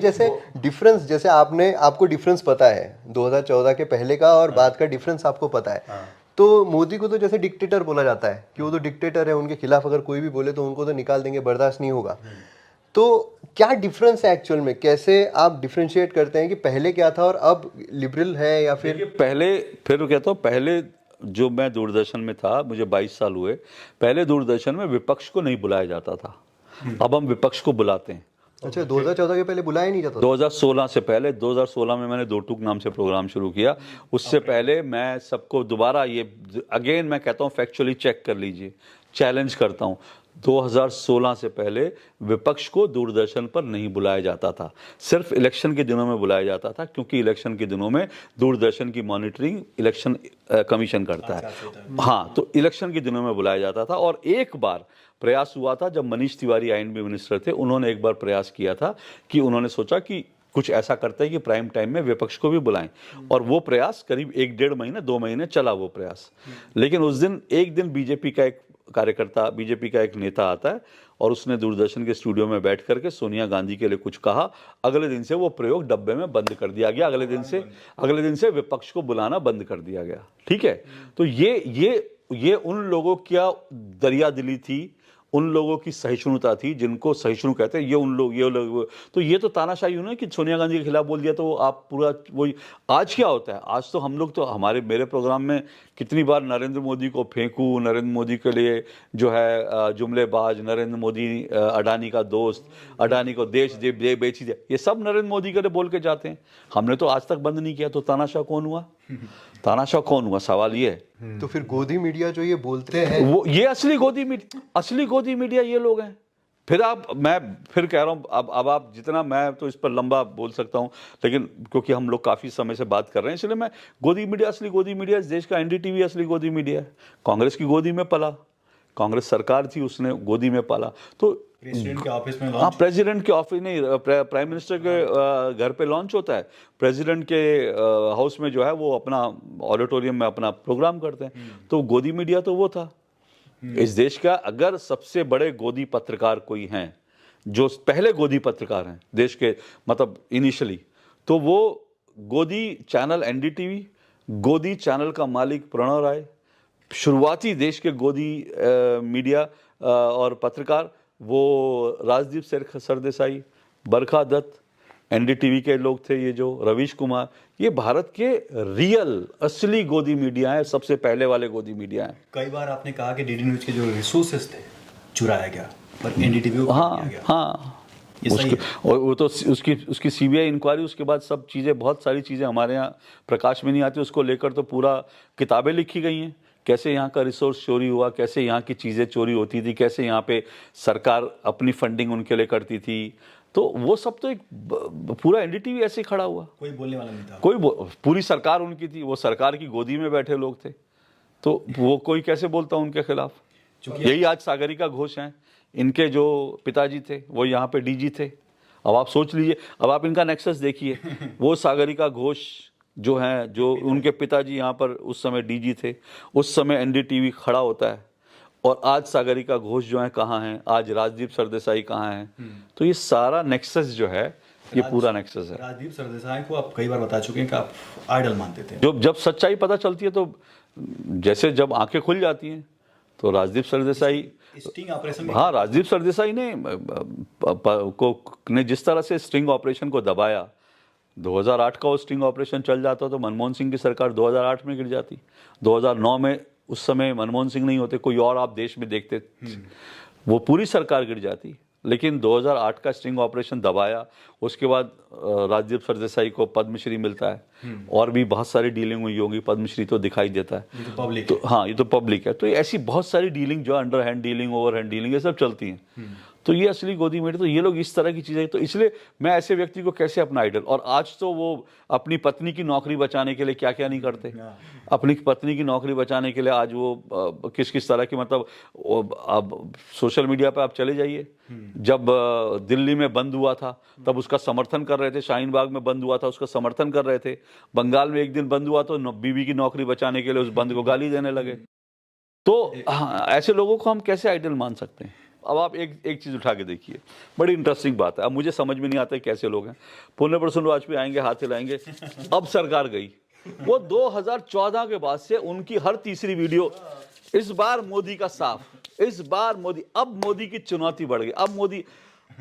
जैसे डिफरेंस, जैसे आपने आपको डिफरेंस पता है 2014 के पहले का और बाद का डिफरेंस आपको पता है। तो मोदी को तो जैसे डिक्टेटर बोला जाता है कि वो तो डिक्टेटर है, उनके खिलाफ अगर कोई भी बोले तो उनको तो निकाल देंगे, बर्दाश्त नहीं होगा। तो क्या डिफरेंस है एक्चुअल में, कैसे आप डिफरेंशिएट करते हैं कि पहले क्या था और अब लिबरल है या फिर? पहले, फिर कहता हूँ, पहले जो मैं दूरदर्शन में था, मुझे 22 साल हुए, पहले दूरदर्शन में विपक्ष को नहीं बुलाया जाता था। अब हम विपक्ष को बुलाते हैं। अच्छा, 2014 के पहले बुलाया नहीं जाता था? 2016 से पहले, 2016 में मैंने दो टूक नाम से प्रोग्राम शुरू किया। उससे पहले मैं सबको दोबारा ये अगेन मैं कहता हूँ फैक्चुअली चेक कर लीजिए, चैलेंज करता हूँ, 2016 से पहले विपक्ष को दूरदर्शन पर नहीं बुलाया जाता था। सिर्फ इलेक्शन के दिनों में बुलाया जाता था, क्योंकि इलेक्शन के दिनों में दूरदर्शन की मॉनिटरिंग इलेक्शन कमीशन करता है। हाँ, तो इलेक्शन के दिनों में बुलाया जाता था। और एक बार प्रयास हुआ था जब मनीष तिवारी आईएनबी मिनिस्टर थे, उन्होंने एक बार प्रयास किया था कि उन्होंने सोचा कि कुछ ऐसा करते हैं कि प्राइम टाइम में विपक्ष को भी बुलाएं। और वो प्रयास करीब 1-1.5 महीने 2 महीने चला वो प्रयास। लेकिन उस दिन एक दिन बीजेपी का एक कार्यकर्ता, बीजेपी का एक नेता आता है और उसने दूरदर्शन के स्टूडियो में बैठ करके सोनिया गांधी के लिए कुछ कहा। अगले दिन से वो प्रयोग डब्बे में बंद कर दिया गया। अगले दिन से विपक्ष को बुलाना बंद कर दिया गया। ठीक है, तो ये उन लोगों क्या दरिया दिली थी, उन लोगों की सहिष्णुता थी जिनको सहिष्णु कहते हैं। ये लोग तो ये तो तानाशाही हुई ना कि सोनिया गांधी के खिलाफ बोल दिया तो आप पूरा वही। आज क्या होता है, आज तो हम लोग तो मेरे प्रोग्राम में कितनी बार नरेंद्र मोदी को फेंकू, नरेंद्र मोदी के लिए जो है जुमलेबाज, नरेंद्र मोदी अडानी का दोस्त, अडानी को देश दे बेची दे, ये सब नरेंद्र मोदी के लिए बोल के जाते हैं। हमने तो आज तक बंद नहीं किया, तो तानाशाह कौन हुआ? तानाशाह कौन हुआ, सवाल ये है। तो फिर गोदी मीडिया जो ये बोलते हैं, वो ये असली गोदी मीडिया ये लोग हैं। मैं फिर कह रहा हूँ, अब आप जितना, मैं तो इस पर लंबा बोल सकता हूँ, लेकिन क्योंकि हम लोग काफी समय से बात कर रहे हैं, इसलिए मैं असली गोदी मीडिया इस देश का एनडीटीवी असली गोदी मीडिया है। कांग्रेस की गोदी में पला, कांग्रेस सरकार थी, उसने गोदी में पाला। तो प्रेसिडेंट के ऑफिस में हाँ, प्रेसिडेंट के ऑफिस नहीं, प्राइम मिनिस्टर के घर पे लॉन्च होता है। प्रेसिडेंट के हाउस में जो है वो अपना ऑडिटोरियम में अपना प्रोग्राम करते हैं। तो गोदी मीडिया तो वो था इस देश का। अगर सबसे बड़े गोदी पत्रकार कोई हैं, जो पहले गोदी पत्रकार हैं देश के, मतलब इनिशियली, तो वो गोदी चैनल एनडीटीवी, गोदी चैनल का मालिक प्रणव राय, शुरुआती देश के गोदी मीडिया और पत्रकार वो राजदीप सरदेसाई, बरखा दत्त, एनडीटीवी के लोग थे, ये जो रवीश कुमार, ये भारत के रियल असली गोदी मीडिया है, सबसे पहले वाले गोदी मीडिया है। कई बार आपने कहा कि डीडी न्यूज के जो रिसोर्सेस थे चुराया गया, पर एनडीटीवी को हाँ किया गया। हाँ, और वो तो उसकी सीबीआई इंक्वायरी, उसके बाद सब चीज़ें, बहुत सारी चीज़ें हमारे यहाँ प्रकाश में नहीं आती, उसको लेकर तो पूरा किताबें लिखी गई हैं। कैसे यहाँ का रिसोर्स चोरी हुआ, कैसे यहाँ की चीज़ें चोरी होती थी, कैसे यहाँ पे सरकार अपनी फंडिंग उनके लिए करती थी। तो वो सब तो एक पूरा एनडीटीवी ऐसे ही खड़ा हुआ, कोई बोलने वाला नहीं था। पूरी सरकार उनकी थी, वो सरकार की गोदी में बैठे लोग थे, तो वो कोई कैसे बोलता उनके खिलाफ। यही आज सागरिका घोष हैं, इनके जो पिताजी थे वो यहाँ पे डीजी थे। अब आप सोच लीजिए, अब आप इनका नेक्सस देखिए। वो सागरिका घोष जो हैं, जो उनके पिताजी यहाँ पर उस समय डीजी थे, उस समय एनडीटीवी खड़ा होता है। और आज सागरिका घोष जो है कहाँ हैं, आज राजदीप सरदेसाई कहाँ हैं। तो ये सारा नेक्सस जो है, ये पूरा नेक्सस है। राजदीप सरदेसाई को आप कई बार बता चुके हैं कि आप आइडल मानते थे। जब सच्चाई पता चलती है, तो जैसे जब आंखें खुल जाती हैं, तो राजदीप सरदेसाई, स्टिंग ऑपरेशन, हाँ, राजदीप सरदेसाई ने जिस तरह से स्टिंग ऑपरेशन को दबाया, 2008 का वो स्टिंग ऑपरेशन चल जाता तो मनमोहन सिंह की सरकार 2008 में गिर जाती। 2009 में उस समय मनमोहन सिंह नहीं होते, कोई और आप देश में देखते, वो पूरी सरकार गिर जाती। लेकिन 2008 का स्टिंग ऑपरेशन दबाया, उसके बाद राजदीप सरदेसाई को पद्मश्री मिलता है, और भी बहुत सारी डीलिंग हुई होगी, पद्मश्री तो दिखाई देता है, ये तो पब्लिक तो हाँ, ये तो पब्लिक है। तो ऐसी बहुत सारी डीलिंग जो under hand dealing, over hand dealing, ये सब चलती हैं। तो ये असली गोदी मीडिया, तो ये लोग इस तरह की चीज़ें, तो इसलिए मैं ऐसे व्यक्ति को कैसे अपना आइडल। और आज तो वो अपनी पत्नी की नौकरी बचाने के लिए क्या क्या नहीं करते। अपनी पत्नी की नौकरी बचाने के लिए आज वो किस किस तरह की, मतलब अब सोशल मीडिया पे आप चले जाइए, जब दिल्ली में बंद हुआ था तब उसका समर्थन कर रहे थे, शाहीन बाग में बंद हुआ था उसका समर्थन कर रहे थे, बंगाल में एक दिन बंद हुआ तो बीवी की नौकरी बचाने के लिए उस बंद को गाली देने लगे। तो हाँ, ऐसे लोगों को हम कैसे आइडल मान सकते हैं? अब आप एक चीज़ उठा के देखिए, बड़ी इंटरेस्टिंग बात है। अब मुझे समझ में नहीं आता है कैसे लोग हैं। पुण्य प्रसन्न वाजपेयी आएंगे, हाथ हिलाएंगे, अब सरकार गई। वो 2014 के बाद से उनकी हर तीसरी वीडियो, इस बार मोदी का साफ, इस बार मोदी, अब मोदी की चुनौती बढ़ गई, अब मोदी।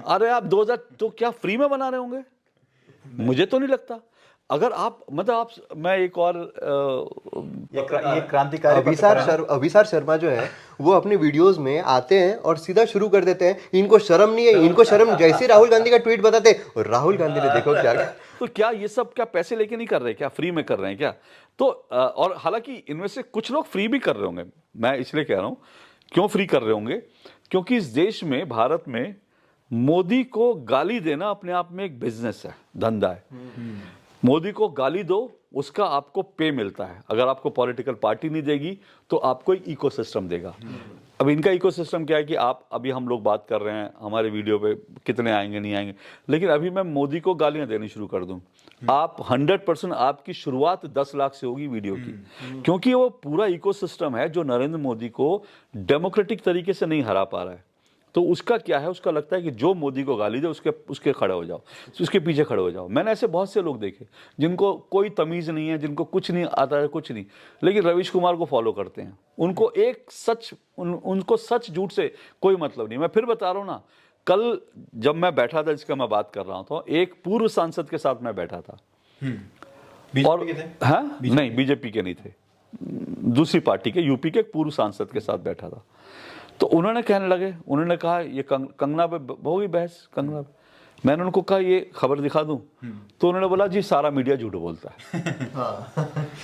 अरे आप 2000 तो क्या फ्री में बना रहे होंगे? मुझे तो नहीं लगता। अगर आप मतलब आप, मैं एक और ये क्रांतिकारी अभिसार शर्मा जो है वो अपने वीडियोस में आते हैं और सीधा शुरू कर देते हैं, इनको शर्म नहीं है, इनको शर्म। जैसे राहुल गांधी का ट्वीट बताते हैं, और राहुल गांधी ने देखो क्या। तो क्या ये सब क्या पैसे लेके नहीं कर रहे, क्या फ्री में कर रहे हैं क्या? तो और हालांकि इनमें से कुछ लोग फ्री भी कर रहे होंगे, मैं इसलिए कह रहा हूं क्यों फ्री कर रहे होंगे, क्योंकि इस देश में, भारत में, मोदी को गाली देना अपने आप में एक बिजनेस है, धंधा है। मोदी को गाली दो, उसका आपको पे मिलता है। अगर आपको पॉलिटिकल पार्टी नहीं देगी तो आपको एक इकोसिस्टम देगा। अब इनका इकोसिस्टम क्या है कि आप, अभी हम लोग बात कर रहे हैं, हमारे वीडियो पे कितने आएंगे नहीं आएंगे, लेकिन अभी मैं मोदी को गालियां देनी शुरू कर दूं, आप 100% आपकी शुरुआत 10 लाख से होगी वीडियो की, क्योंकि वो पूरा इकोसिस्टम है जो नरेंद्र मोदी को डेमोक्रेटिक तरीके से नहीं हरा पा रहा है। तो उसका क्या है, उसका लगता है कि जो मोदी को गाली दे उसके खड़े हो जाओ, उसके पीछे खड़े हो जाओ। मैंने ऐसे बहुत से लोग देखे जिनको कोई तमीज़ नहीं है, जिनको कुछ नहीं आता है, कुछ नहीं, लेकिन रवीश कुमार को फॉलो करते हैं। उनको एक सच, उनको सच झूठ से कोई मतलब नहीं। मैं फिर बता रहा हूँ ना, कल जब मैं बैठा था, जिसका मैं बात कर रहा था, एक पूर्व सांसद के साथ मैं बैठा था। और हाँ, नहीं, बीजेपी के नहीं थे, दूसरी पार्टी के, यूपी के पूर्व सांसद के साथ बैठा था। तो उन्होंने कहने लगे, उन्होंने कहा ये कंगना पे होगी बहस, कंगना पे। मैंने उनको कहा ये खबर दिखा दूं, तो उन्होंने बोला जी सारा मीडिया झूठ बोलता है।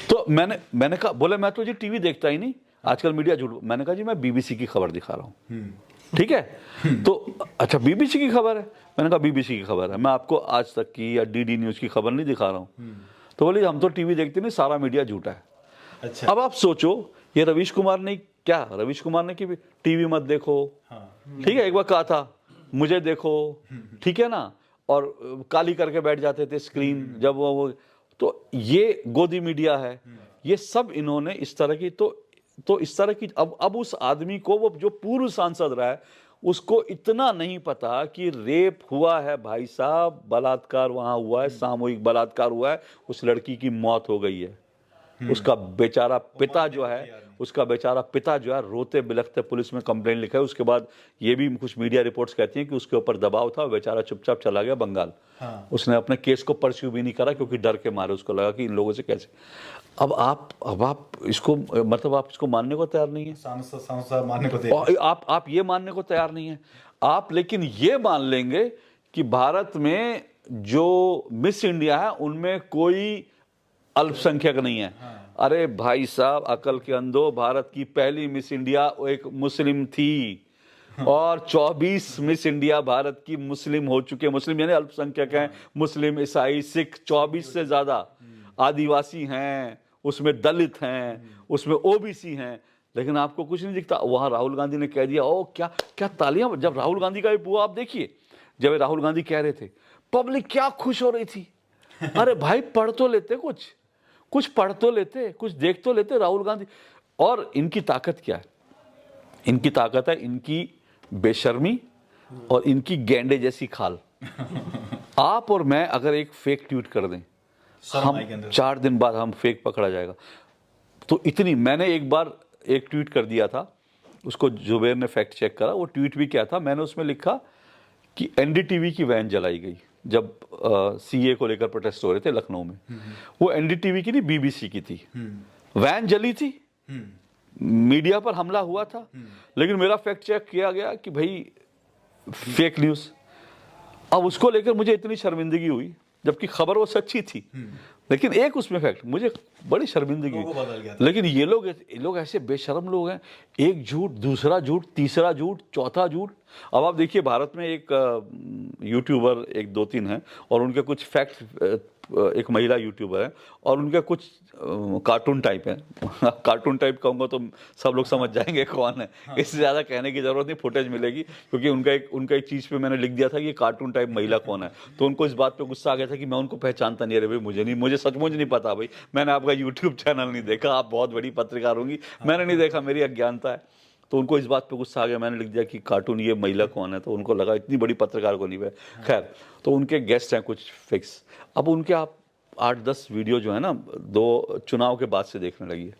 तो मैंने कहा, बोले मैं तो जी टीवी देखता ही नहीं, आजकल मीडिया झूठ। मैंने कहा जी मैं बीबीसी की खबर दिखा रहा हूँ, ठीक है? तो अच्छा बीबीसी की खबर है? मैंने कहा बीबीसी की खबर है, मैं आपको आज तक की या डीडी न्यूज की खबर नहीं दिखा रहा हूँ। तो बोले हम तो टीवी देखते नहीं, सारा मीडिया झूठा है। अच्छा। अब आप सोचो, ये रवीश कुमार ने क्या, रवीश कुमार ने कि टीवी मत देखो, ठीक है, एक बार कहा था मुझे देखो, ठीक है ना, और काली करके बैठ जाते थे स्क्रीन जब वो। तो ये गोदी मीडिया है, ये सब इन्होंने इस तरह की, तो इस तरह की। अब उस आदमी को, वो जो पूर्व सांसद रहा है, उसको इतना नहीं पता कि रेप हुआ है भाई साहब, बलात्कार वहां हुआ है, सामूहिक बलात्कार हुआ है, उस लड़की की मौत हो गई है। उसका बेचारा पिता जो है, रोते बिलखते पुलिस में कंप्लेंट लिखा है। उसके बाद ये भी कुछ मीडिया रिपोर्ट्स कहती हैं कि उसके ऊपर दबाव था, बेचारा चुपचाप चला गया बंगाल। उसने अपने केस को परस्यू भी नहीं करा, क्योंकि डर के मारे उसको लगा कि इन लोगों से कैसे। अब आप इसको, मतलब आप इसको मानने को तैयार नहीं है, सांसद मानने को तैयार, आप ये मानने को तैयार नहीं है आप, लेकिन ये मान लेंगे कि भारत में जो मिस इंडिया है उनमें कोई अल्पसंख्यक नहीं है। अरे भाई साहब, अकल के अंधो, भारत की पहली मिस इंडिया एक मुस्लिम थी, और 24 मिस इंडिया भारत की मुस्लिम हो चुके। मुस्लिम यानी अल्पसंख्यक हैं, मुस्लिम, ईसाई, सिख, 24 से ज्यादा, आदिवासी हैं, उसमें दलित हैं, उसमें ओबीसी हैं, लेकिन आपको कुछ नहीं दिखता। वहां राहुल गांधी ने कह दिया, ओ क्या क्या तालियां। जब राहुल गांधी का हुआ, आप देखिए, जब राहुल गांधी कह रहे थे, पब्लिक क्या खुश हो रही थी। अरे भाई पढ़ तो लेते, कुछ पढ़ तो लेते, कुछ देख तो लेते राहुल गांधी। और इनकी ताकत क्या है? इनकी ताकत है इनकी बेशर्मी और इनकी गेंडे जैसी खाल। आप और मैं अगर एक फेक ट्वीट कर दें, हम 4 दिन बाद हम फेक पकड़ा जाएगा। तो इतनी, मैंने एक बार एक ट्वीट कर दिया था, उसको जुबेर ने फैक्ट चेक करा। वो ट्वीट भी क्या था, मैंने उसमें लिखा कि एनडीटीवी की वैन जलाई गई जब सीए को लेकर प्रोटेस्ट हो रहे थे लखनऊ में। वो एनडीटीवी की नहीं, बीबीसी की थी। वैन जली थी, मीडिया पर हमला हुआ था, लेकिन मेरा फैक्ट चेक किया गया कि भाई फेक न्यूज। अब उसको लेकर मुझे इतनी शर्मिंदगी हुई, जबकि खबर वो सच्ची थी, लेकिन एक उसमें फैक्ट, मुझे बड़ी शर्मिंदगी हुई। लेकिन ये लोग ऐसे बेशर्म लोग हैं, एक झूठ, दूसरा झूठ, तीसरा झूठ, चौथा झूठ। अब आप देखिए, भारत में एक यूट्यूबर, एक 2-3 हैं, और उनके कुछ फैक्ट, एक महिला यूट्यूबर है, और उनके कुछ कार्टून टाइप है। कार्टून टाइप कहूँगा तो सब लोग समझ जाएंगे कौन है, इससे ज़्यादा कहने की ज़रूरत नहीं, फुटेज मिलेगी, क्योंकि उनका एक चीज़ पे मैंने लिख दिया था कि कार्टून टाइप महिला कौन है। तो उनको इस बात पे गुस्सा आ गया था कि मैं उनको पहचानता नहीं। अरे भाई मुझे सचमुच नहीं पता भाई, मैंने आपका यूट्यूब चैनल नहीं देखा, आप बहुत बड़ी पत्रकार होंगी, मैंने नहीं देखा, मेरी अज्ञानता है। तो उनको इस बात पे गुस्सा आ गया, मैंने लिख दिया कि कार्टून ये महिला कौन है, तो उनको लगा इतनी बड़ी पत्रकार को नहीं है। खैर, तो उनके गेस्ट हैं कुछ फिक्स। अब उनके आप 8-10 वीडियो जो है ना, 2 चुनाव के बाद से देखने लगी है।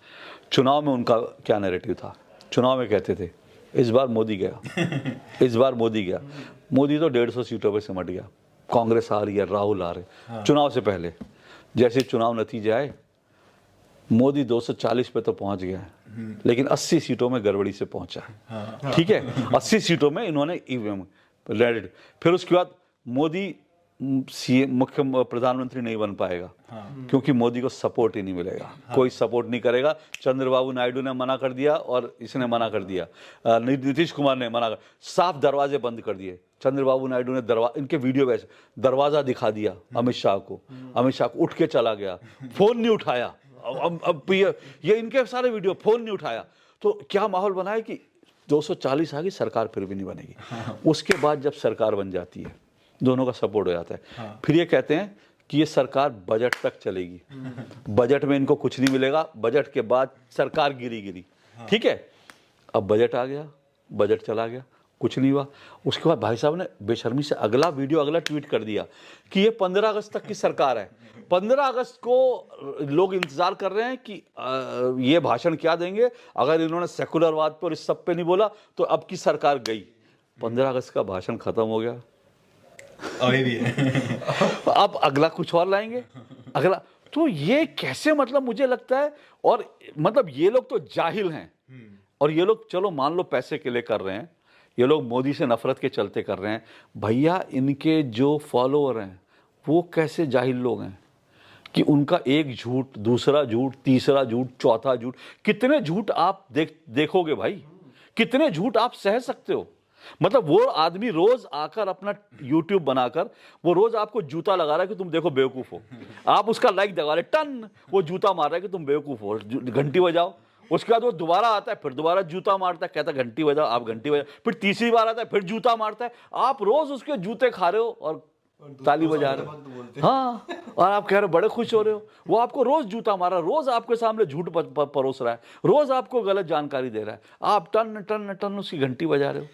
चुनाव में उनका क्या नैरेटिव था, चुनाव में कहते थे इस बार मोदी गया, इस बार मोदी गया। मोदी तो 150 सीटों पे सिमट गया, कांग्रेस आ रही है, राहुल आ रहे। चुनाव से पहले जैसे चुनाव नतीजे आए, मोदी 240 पे तो पहुंच गया है, लेकिन 80 सीटों में गड़बड़ी से पहुंचा है। ठीक है, 80 सीटों में इन्होंने ईवीएम लैंडेड। फिर उसके बाद मोदी मुख्य प्रधानमंत्री नहीं बन पाएगा, क्योंकि मोदी को सपोर्ट ही नहीं मिलेगा, कोई सपोर्ट नहीं करेगा। चंद्रबाबू नायडू ने मना कर दिया और इसने मना कर दिया, नीतीश कुमार ने मना कर, साफ दरवाजे बंद कर दिए। चंद्रबाबू नायडू ने इनके वीडियो वैसे दरवाजा दिखा दिया अमित शाह को, अमित शाह को उठ के चला गया, फोन नहीं उठाया। अब ये इनके सारे वीडियो, फोन नहीं उठाया। तो क्या माहौल बना है कि 240 आ गई, सरकार फिर भी नहीं बनेगी। उसके बाद जब सरकार बन जाती है, दोनों का सपोर्ट हो जाता है। फिर ये कहते हैं कि ये सरकार बजट तक चलेगी, बजट में इनको कुछ नहीं मिलेगा, बजट के बाद सरकार गिरी। ठीक है, अब बजट आ गया, बजट चला गया, कुछ नहीं हुआ। उसके बाद भाई साहब ने बेशर्मी से अगला ट्वीट कर दिया कि ये 15 अगस्त तक की सरकार है। 15 अगस्त को लोग इंतजार कर रहे हैं कि ये भाषण क्या देंगे। अगर इन्होंने सेकुलरवाद पर इस सब पे नहीं बोला तो अब की सरकार गई। 15 अगस्त का भाषण खत्म हो गया, अभी भी है। अब अगला कुछ और लाएंगे, अगला। तो ये कैसे, मतलब मुझे लगता है, और मतलब ये लोग तो जाहिल हैं, और ये लोग चलो मान लो पैसे के लिए कर रहे हैं, ये लोग मोदी से नफरत के चलते कर रहे हैं। भैया इनके जो फॉलोअर हैं वो कैसे जाहिल लोग हैं कि उनका एक झूठ, दूसरा झूठ, तीसरा झूठ, चौथा झूठ, कितने झूठ आप देखोगे भाई, कितने झूठ आप सह सकते हो। मतलब वो आदमी रोज आकर अपना YouTube बनाकर वो रोज आपको जूता लगा रहा है कि तुम देखो बेवकूफ हो, आप उसका लाइक दबा रहे, टन वो जूता मार रहा है कि तुम बेवकूफ हो, घंटी बजाओ। उसके बाद वो दोबारा आता है, फिर दोबारा जूता मारता है, कहता है घंटी बजाओ, आप घंटी बजाओ। फिर तीसरी बार आता है, फिर जूता मारता है। आप रोज उसके जूते खा रहे हो और ताली बजा रहे हो, हाँ, और आप कह रहे हो बड़े खुश हो रहे हो। वो आपको रोज जूता मारा, रोज आपके सामने झूठ परोस रहा है, रोज आपको गलत जानकारी दे रहा है, आप टन टन टन उसकी घंटी बजा रहे हो।